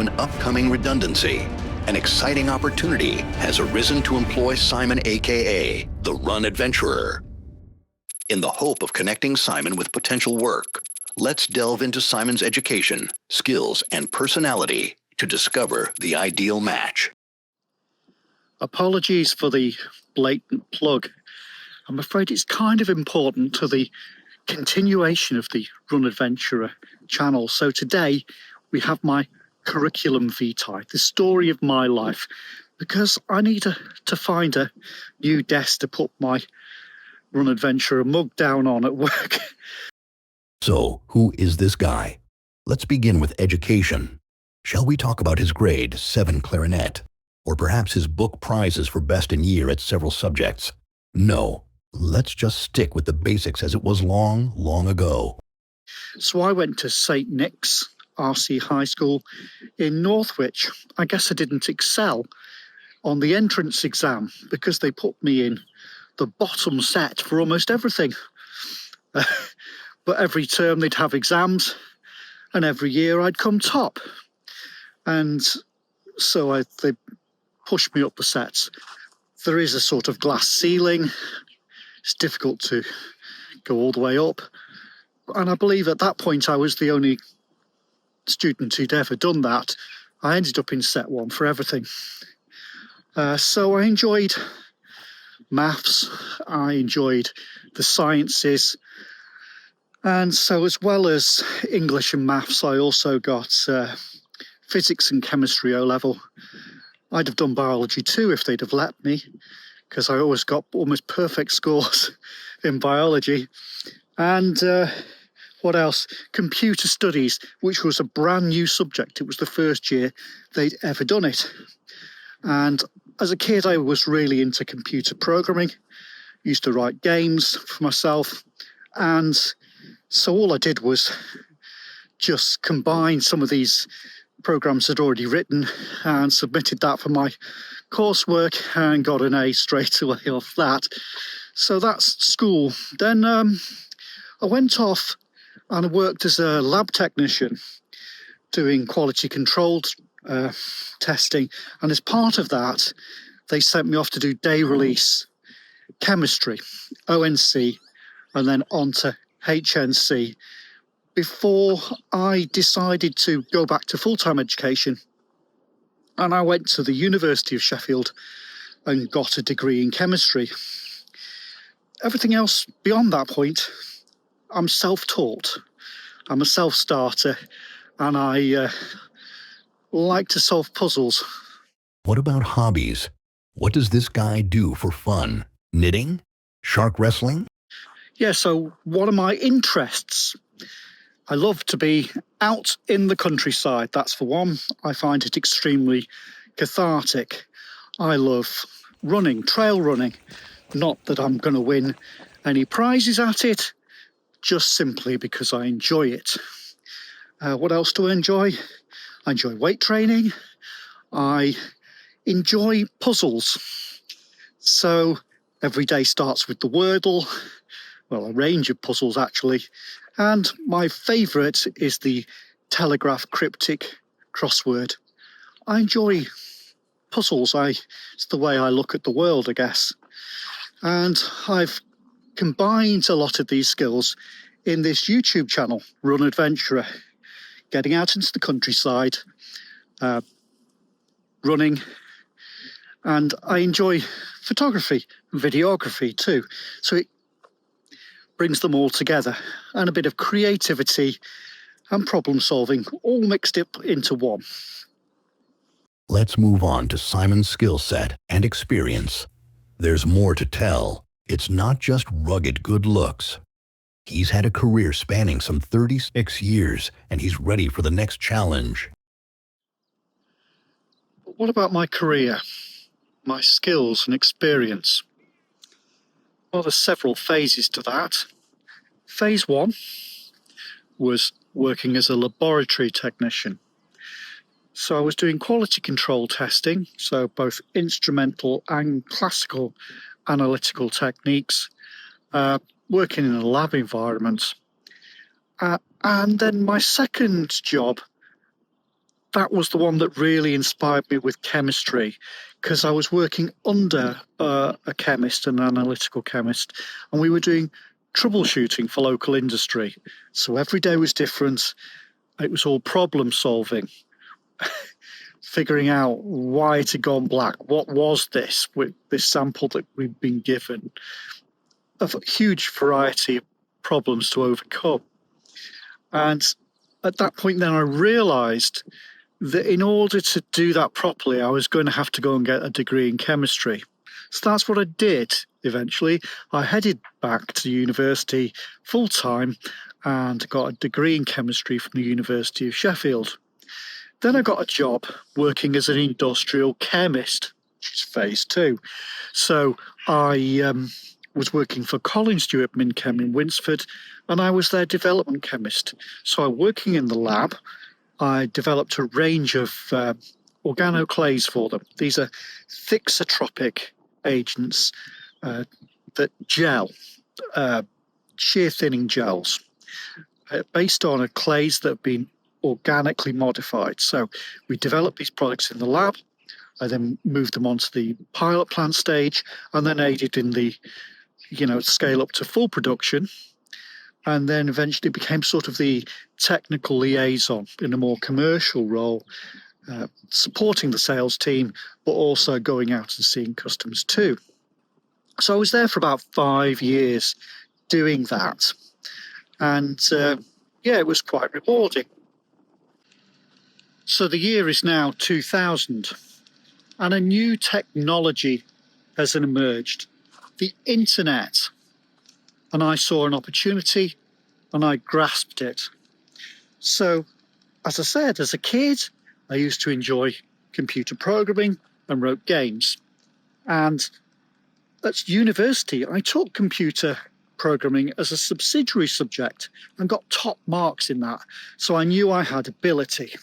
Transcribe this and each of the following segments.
an upcoming redundancy. An exciting opportunity has arisen to employ Simon, aka the Run Adventurer. In the hope of connecting Simon with potential work, let's delve into Simon's education, skills, and personality to discover the ideal match. Apologies for the blatant plug. I'm afraid it's kind of important to the continuation of the Run Adventurer channel. So today we have my curriculum vitae, the story of my life, because I need to find a new desk to put my Run Adventurer mug down on at work. So, who is this guy? Let's begin with education. Shall we talk about his grade 7 clarinet? Or perhaps his book prizes for best in year at several subjects? No, let's just stick with the basics as it was long, long ago. So I went to St. Nick's RC High School in Northwich. I guess I didn't excel on the entrance exam because they put me in the bottom set for almost everything. But every term they'd have exams, and every year I'd come top. And so they pushed me up the sets. There is a sort of glass ceiling. It's difficult to go all the way up. And I believe at that point I was the only student who'd ever done that. I ended up in set 1 for everything. So I enjoyed maths, I enjoyed the sciences, and so as well as English and maths, I also got physics and chemistry O-level. I'd have done biology too if they'd have let me, because I always got almost perfect scores in biology. And what else? Computer studies, which was a brand new subject. It was the first year they'd ever done it. And as a kid, I was really into computer programming. Used to write games for myself. And so all I did was just combine some of these programs I'd already written and submitted that for my coursework and got an A straight away off that. So that's school. Then I went off and I worked as a lab technician doing quality control testing. And as part of that, they sent me off to do day release chemistry, ONC, and then on to HNC before I decided to go back to full-time education. And I went to the University of Sheffield and got a degree in chemistry. Everything else beyond that point, I'm self-taught. I'm a self-starter, and I like to solve puzzles. What about hobbies? What does this guy do for fun? Knitting? Shark wrestling? Yeah, so what are my interests? I love to be out in the countryside, that's for one. I find it extremely cathartic. I love running, trail running. Not that I'm going to win any prizes at it, just simply because I enjoy it. What else do I enjoy? I enjoy weight training. I enjoy puzzles. So every day starts with the Wordle, well, a range of puzzles actually. And my favourite is the Telegraph cryptic crossword. I enjoy puzzles. It's the way I look at the world, I guess. And I've combined a lot of these skills in this YouTube channel, Run Adventurer, getting out into the countryside, running, and I enjoy photography and videography too. So it brings them all together, and a bit of creativity and problem solving all mixed up into one. Let's move on to Simon's skill set and experience. There's more to tell. It's not just rugged good looks. He's had a career spanning some 36 years, and he's ready for the next challenge. But what about my career, my skills and experience? Well, there's several phases to that. Phase 1 was working as a laboratory technician. So I was doing quality control testing, so both instrumental and classical analytical techniques, working in a lab environment. And then my second job, that was the one that really inspired me with chemistry, because I was working under a chemist, an analytical chemist, and we were doing troubleshooting for local industry. So every day was different. It was all problem solving, figuring out why it had gone black. What was this with this sample that we'd been given? A huge variety of problems to overcome. And at that point, then I realized that in order to do that properly, I was going to have to go and get a degree in chemistry. So that's what I did eventually. I headed back to university full time and got a degree in chemistry from the University of Sheffield. Then I got a job working as an industrial chemist, which is phase 2. So I was working for Colin Stewart Minchem in Winsford, and I was their development chemist. So I'm working in the lab. I developed a range of organoclays for them. These are thixotropic agents that gel, shear thinning gels, based on a clays that have been organically modified. So we developed these products in the lab. I then moved them onto the pilot plant stage, and then aided in the, scale up to full production. And then eventually became sort of the technical liaison in a more commercial role, supporting the sales team, but also going out and seeing customers too. So I was there for about 5 years doing that. And it was quite rewarding. So the year is now 2000, and a new technology has emerged, the internet. And I saw an opportunity and I grasped it. So, as I said, as a kid, I used to enjoy computer programming and wrote games. And at university, I took computer programming as a subsidiary subject and got top marks in that. So I knew I had ability.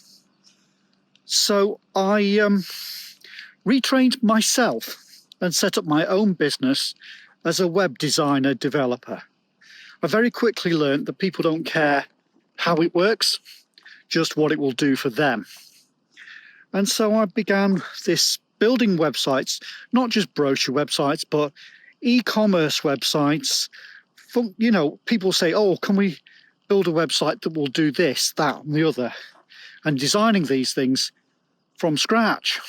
So I retrained myself and set up my own business as a web designer developer. I very quickly learned that people don't care how it works, just what it will do for them. And so I began this building websites, not just brochure websites, but e-commerce websites. People say, oh, can we build a website that will do this, that, and the other? And designing these things from scratch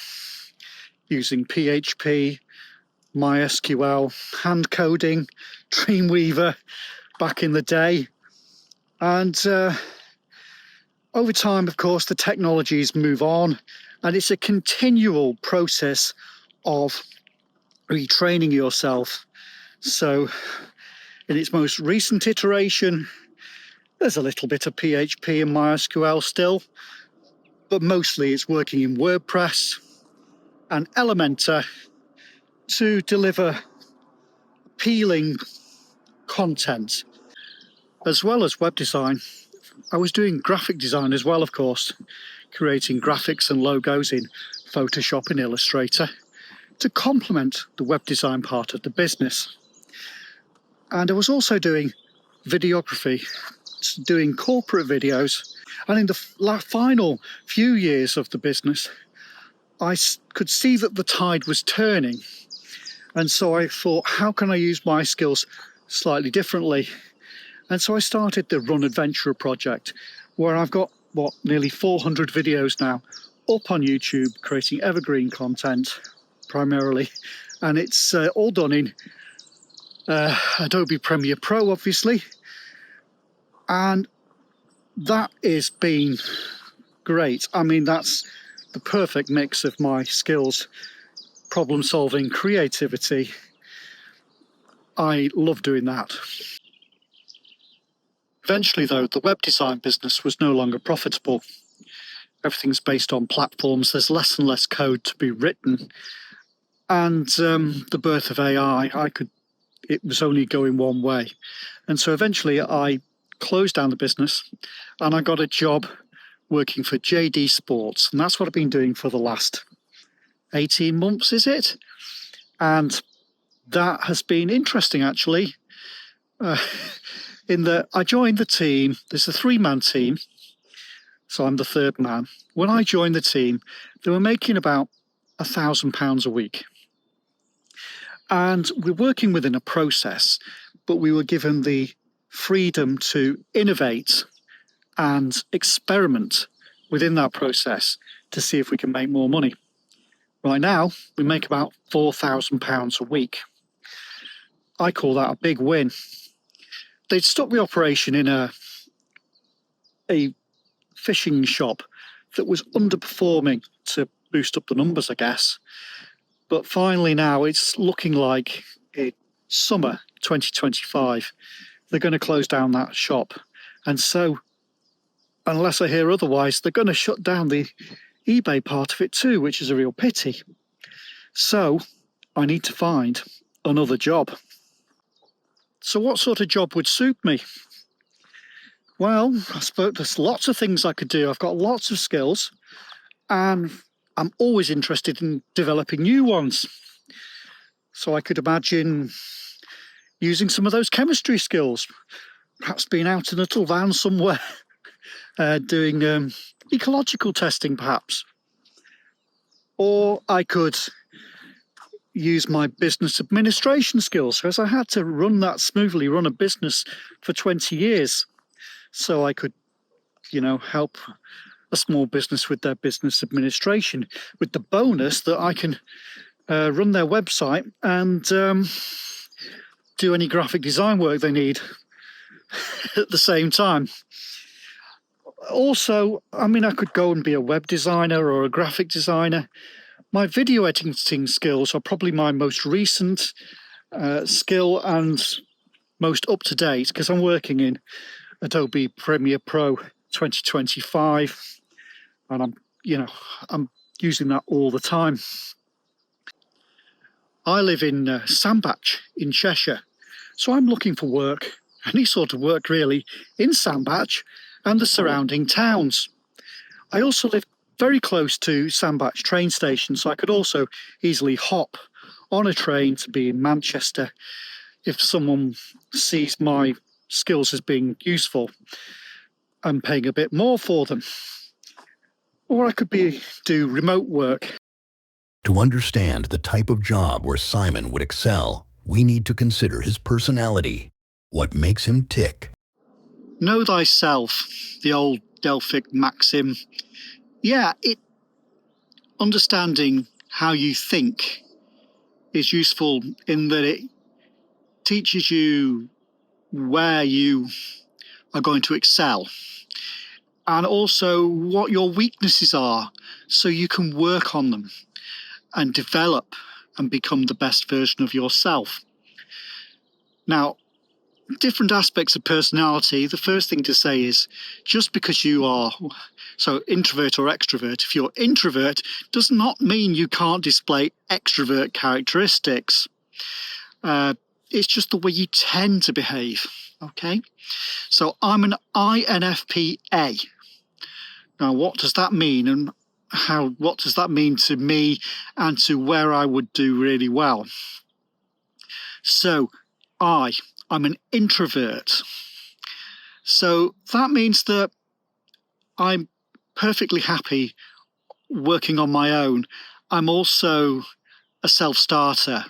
using PHP, MySQL, hand coding, Dreamweaver back in the day. And over time, of course, the technologies move on, and it's a continual process of retraining yourself. So in its most recent iteration, there's a little bit of PHP and MySQL still, but mostly it's working in WordPress and Elementor to deliver appealing content, as well as web design. I was doing graphic design as well, of course, creating graphics and logos in Photoshop and Illustrator to complement the web design part of the business. And I was also doing videography, doing corporate videos. And in the final few years of the business, I could see that the tide was turning. And so I thought, how can I use my skills slightly differently? And so I started the Run Adventurer project, where I've got, nearly 400 videos now up on YouTube, creating evergreen content primarily. And it's all done in Adobe Premiere Pro, obviously. And that has been great. I mean, that's the perfect mix of my skills, problem solving, creativity. I love doing that. Eventually, though, the web design business was no longer profitable. Everything's based on platforms. There's less and less code to be written. And the birth of AI, it was only going one way. And so eventually I closed down the business and I got a job working for JD Sports. And that's what I've been doing for the last 18 months, is it? And that has been interesting, actually. In that I joined the team. There's a 3-man team. So I'm the third man. When I joined the team, they were making about £1,000 a week. And we're working within a process, but we were given the freedom to innovate and experiment within that process to see if we can make more money. Right now, we make about £4,000 a week. I call that a big win. They'd stopped the operation in a fishing shop that was underperforming to boost up the numbers, I guess. But finally now it's looking like in summer 2025, they're going to close down that shop. And so, unless I hear otherwise, they're going to shut down the eBay part of it too, which is a real pity. So I need to find another job. So what sort of job would suit me? Well, I suppose there's lots of things I could do. I've got lots of skills and I'm always interested in developing new ones. So I could imagine using some of those chemistry skills, perhaps being out in a little van somewhere, doing ecological testing perhaps. Or I could use my business administration skills, because I had to run a business for 20 years. So I could, help a small business with their business administration, with the bonus that I can run their website and do any graphic design work they need at the same time. Also, I could go and be a web designer or a graphic designer. My video editing skills are probably my most recent skill and most up-to-date, because I'm working in Adobe Premiere Pro 2025, and I'm using that all the time. I live in Sandbach in Cheshire, so I'm looking for work, any sort of work really, in Sandbach and the surrounding towns. I also live very close to Sandbach train station, so I could also easily hop on a train to be in Manchester if someone sees my skills as being useful and paying a bit more for them. Or I could do remote work. To understand the type of job where Simon would excel, we need to consider his personality. What makes him tick? Know thyself, the old Delphic maxim. Yeah, understanding how you think is useful in that it teaches you where you are going to excel and also what your weaknesses are, so you can work on them and develop and become the best version of yourself. Now, different aspects of personality, the first thing to say is, just because you are introvert or extrovert, if you're introvert, does not mean you can't display extrovert characteristics. It's just the way you tend to behave, okay? So I'm an INFPA. Now, what does that mean, and what does that mean to me and to where I would do really well? So I'm an introvert. So that means that I'm perfectly happy working on my own. I'm also a self-starter.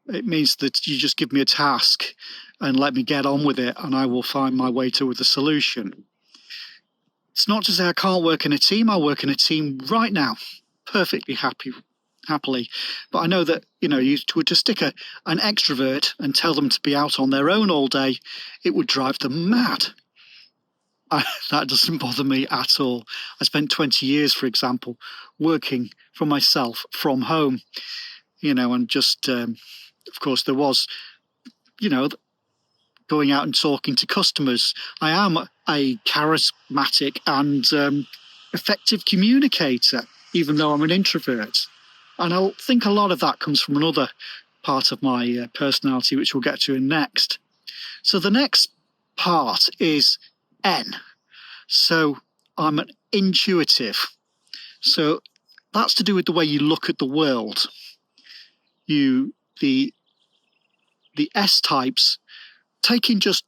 It means that you just give me a task and let me get on with it, and I will find my way to the solution. It's not to say I can't work in a team. I work in a team right now, perfectly happily. But I know that, you were to stick an extrovert and tell them to be out on their own all day, it would drive them mad. That doesn't bother me at all. I spent 20 years, for example, working for myself from home, and just, of course, there was, going out and talking to customers. I am a charismatic and effective communicator, even though I'm an introvert. And I think a lot of that comes from another part of my personality, which we'll get to next. So the next part is N. So I'm an intuitive. So that's to do with the way you look at the world. The S types take in just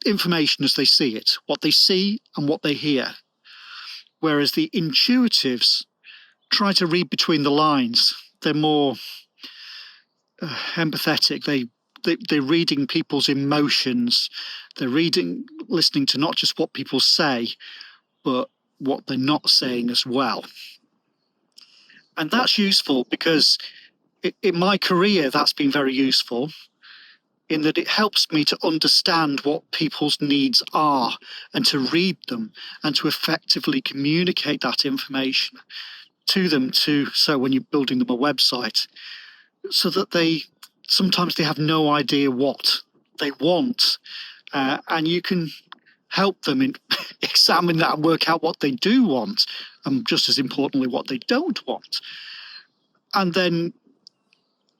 information as they see it, what they see and what they hear. whereas the intuitives try to read between the lines. They're more empathetic. They're reading people's emotions. They're listening to not just what people say, but what they're not saying as well. And that's useful because in my career, that's been very useful in that it helps me to understand what people's needs are and to read them and to effectively communicate that information to them so when you're building them a website, so that sometimes they have no idea what they want, and you can help them examine that and work out what they do want, and just as importantly what they don't want, and then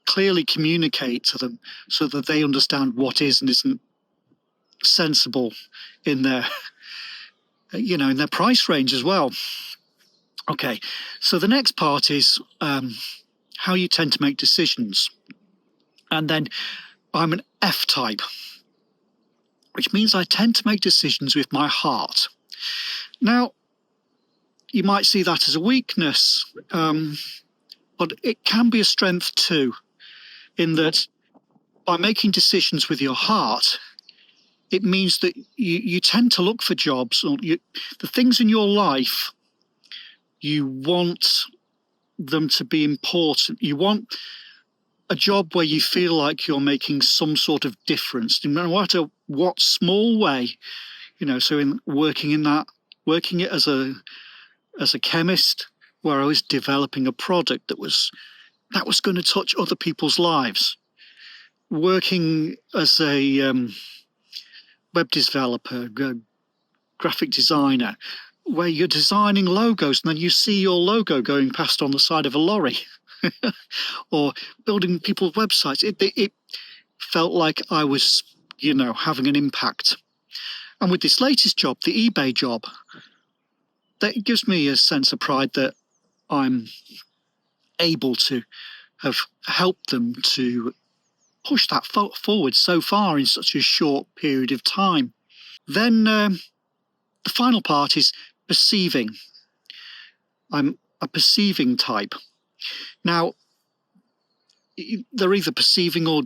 clearly communicate to them so that they understand what is and isn't sensible in their in their price range as well. Okay, so the next part is how you tend to make decisions. And then I'm an F type, which means I tend to make decisions with my heart. Now, you might see that as a weakness, but it can be a strength too, in that by making decisions with your heart, it means that you tend to look for jobs, or the things in your life, you want them to be important. You want a job where you feel like you're making some sort of difference, no matter what small way, so in working it as a chemist, where I was developing a product that was going to touch other people's lives, working as a web developer, graphic designer, where you're designing logos and then you see your logo going past on the side of a lorry, or building people's websites. It felt like I was, having an impact. And with this latest job, the eBay job, that gives me a sense of pride that I'm able to have helped them to push that forward so far in such a short period of time. Then the final part is perceiving. I'm a perceiving type. Now, they're either perceiving or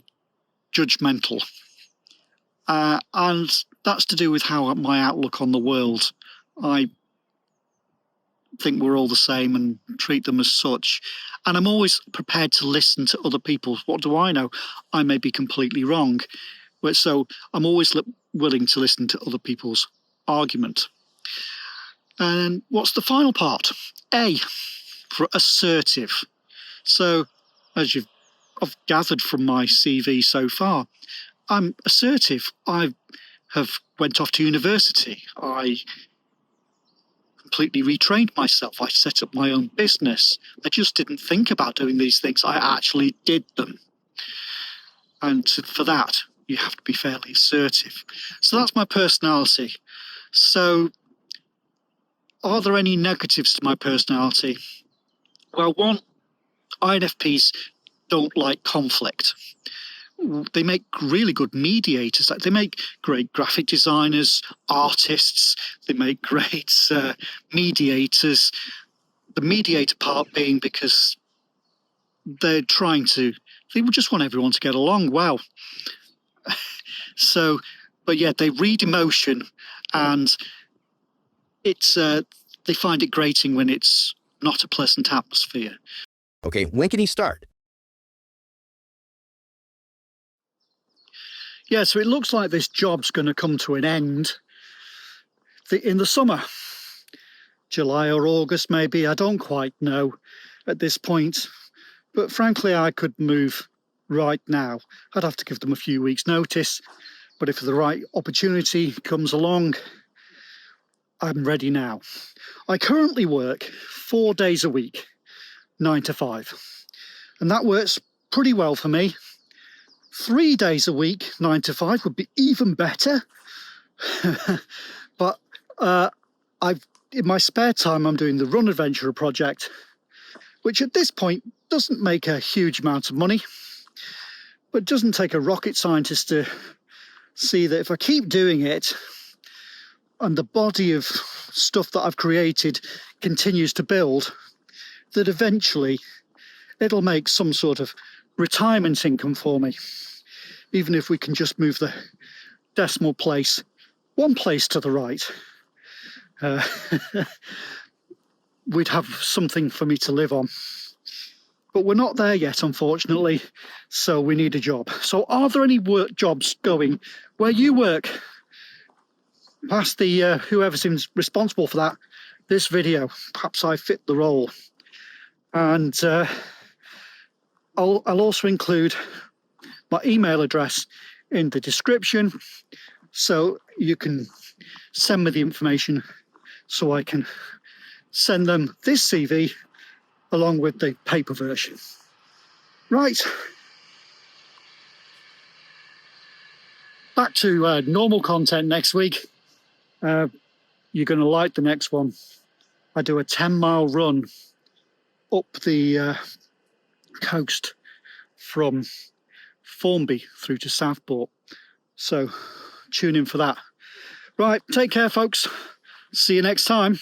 judgmental. And that's to do with how my outlook on the world. I think we're all the same and treat them as such. And I'm always prepared to listen to other people. What do I know? I may be completely wrong. But so I'm always willing to listen to other people's argument. And what's the final part? A, for assertive. So as I've gathered from my CV so far, I'm assertive. I have went off to university. I completely retrained myself. I set up my own business. I just didn't think about doing these things. I actually did them. And for that, you have to be fairly assertive. So that's my personality. So are there any negatives to my personality? Well, one, INFPs don't like conflict. They make really good mediators. They make great graphic designers, artists. They make great mediators. The mediator part being because they just want everyone to get along well. So, but yeah, they read emotion, and they find it grating when it's not a pleasant atmosphere. Okay, when can he start? Yeah, so it looks like this job's going to come to an end in the summer. July or August, maybe. I don't quite know at this point. But frankly, I could move right now. I'd have to give them a few weeks' notice. But if the right opportunity comes along, I'm ready now. I currently work 4 days a week, 9 to 5. And that works pretty well for me. 3 days a week, 9 to 5 would be even better. But in my spare time, I'm doing the Run Adventurer project, which at this point doesn't make a huge amount of money, but doesn't take a rocket scientist to see that if I keep doing it, and the body of stuff that I've created continues to build, that eventually it'll make some sort of retirement income for me. Even if we can just move the decimal place one place to the right, we'd have something for me to live on. But we're not there yet, unfortunately, so we need a job. So are there any work jobs going where you work? Past the whoever seems responsible for that, this video. Perhaps I fit the role. And I'll also include my email address in the description, so you can send me the information so I can send them this CV along with the paper version. Right. Back to normal content next week. You're going to like the next one. I do a 10-mile run up the coast from Formby through to Southport. So tune in for that. Right, take care, folks. See you next time.